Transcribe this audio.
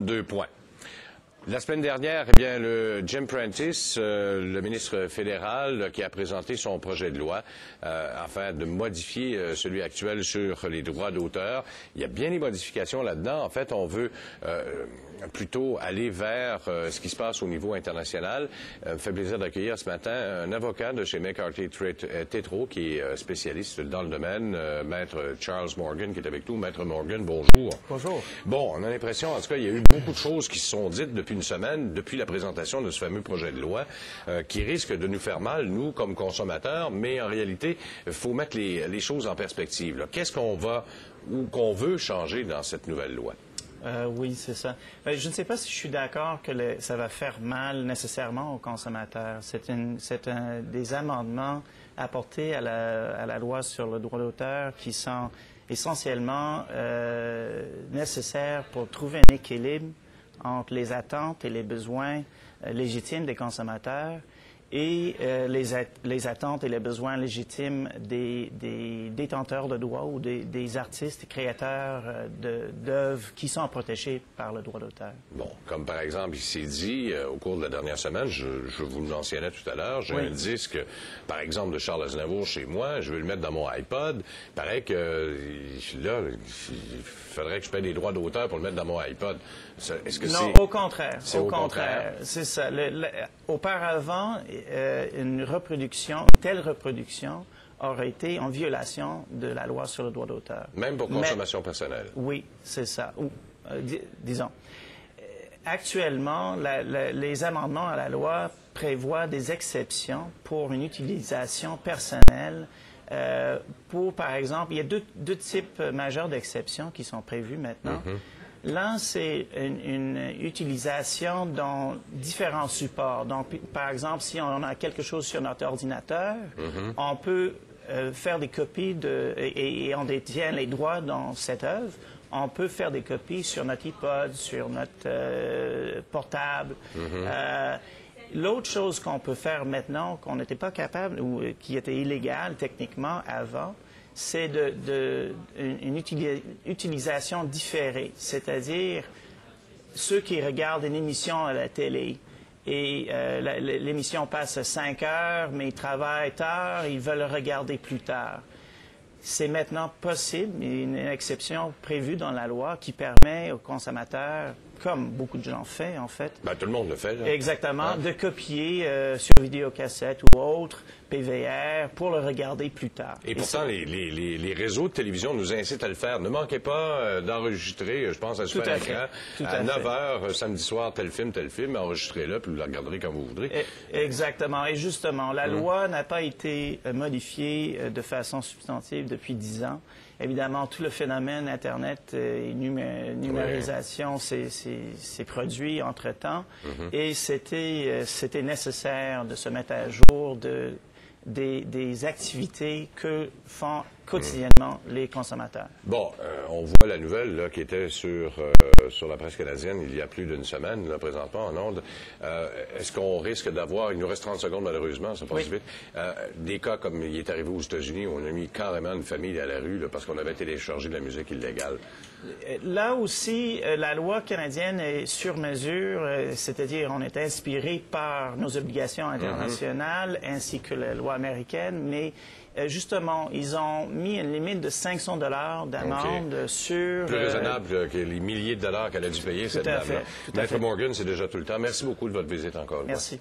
2 points. La semaine dernière, eh bien, le Jim Prentice, le ministre fédéral, qui a présenté son projet de loi afin de modifier celui actuel sur les droits d'auteur. Il y a bien des modifications là-dedans. En fait, on veut plutôt aller vers ce qui se passe au niveau international. Me fait plaisir d'accueillir ce matin un avocat de chez McCarthy Tétrault, qui est spécialiste dans le domaine, Maître Charles Morgan, qui est avec nous. Maître Morgan, bonjour. Bonjour. Bon, on a l'impression, en tout cas, il y a eu beaucoup de choses qui se sont dites depuis une semaine, depuis la présentation de ce fameux projet de loi, qui risque de nous faire mal, nous, comme consommateurs, mais en réalité, il faut mettre les choses en perspective. Qu'est-ce qu'on va ou qu'on veut changer dans cette nouvelle loi? Oui, c'est ça. Je ne sais pas si je suis d'accord que ça va faire mal nécessairement aux consommateurs. C'est des amendements apportés à la loi sur le droit d'auteur qui sont essentiellement nécessaires pour trouver un équilibre entre les attentes et les besoins légitimes des consommateurs et les attentes et les besoins légitimes des détenteurs de droits ou des artistes et créateurs d'œuvres qui sont protégés par le droit d'auteur. Bon, comme par exemple, il s'est dit au cours de la dernière semaine, je vous le mentionnais tout à l'heure, j'ai un disque, par exemple, de Charles Aznavour chez moi, je veux le mettre dans mon iPod. Il paraît que là, il faudrait que je paie des droits d'auteur pour le mettre dans mon iPod. Est-ce que non, au contraire. C'est au contraire. C'est ça. Auparavant, une telle reproduction aurait été en violation de la loi sur le droit d'auteur. Même pour consommation personnelle. Oui, c'est ça. Ou, disons, actuellement, les amendements à la loi prévoient des exceptions pour une utilisation personnelle. Par exemple, il y a deux types majeurs d'exceptions qui sont prévus maintenant. L'un, c'est une utilisation dans différents supports. Donc, par exemple, si on a quelque chose sur notre ordinateur, on peut faire des copies et on détient les droits dans cette œuvre. On peut faire des copies sur notre iPod, sur notre portable. L'autre chose qu'on peut faire maintenant, qu'on n'était pas capable ou qui était illégal techniquement avant, c'est une utilisation différée, c'est-à-dire ceux qui regardent une émission à la télé et l'émission passe à 5 heures, mais ils travaillent tard, ils veulent regarder plus tard. C'est maintenant possible, une exception prévue dans la loi qui permet aux consommateurs, comme beaucoup de gens font en fait. Ben, tout le monde le fait. Là. Exactement, de copier sur vidéocassette ou autre, PVR, pour le regarder plus tard. Et pourtant, les réseaux de télévision nous incitent à le faire. Ne manquez pas d'enregistrer, je pense, à Super Écran, à 9 h samedi soir, tel film, enregistrez-le, puis vous le regarderez quand vous voudrez. Exactement. Et justement, la loi n'a pas été modifiée de façon substantive depuis 10 ans. Évidemment, tout le phénomène Internet et numérisation s'est produit entre-temps. Et c'était nécessaire de se mettre à jour des activités que font quotidiennement les consommateurs. Bon, on voit la nouvelle là, qui était sur la presse canadienne il y a plus d'une semaine, là, présentement en ondes. Est-ce qu'on risque d'avoir, il nous reste 30 secondes malheureusement, ça passe vite, des cas comme il est arrivé aux États-Unis où on a mis carrément une famille à la rue là, parce qu'on avait téléchargé de la musique illégale? Là aussi, la loi canadienne est sur mesure, c'est-à-dire on est inspiré par nos obligations internationales ainsi que la loi américaine, mais justement, ils ont mis une limite de 500 $ d'amende sur... Plus raisonnable que les milliers de dollars qu'elle a dû payer, cette dame-là. Maître Morgan, c'est déjà tout le temps. Merci beaucoup de votre visite encore. Merci.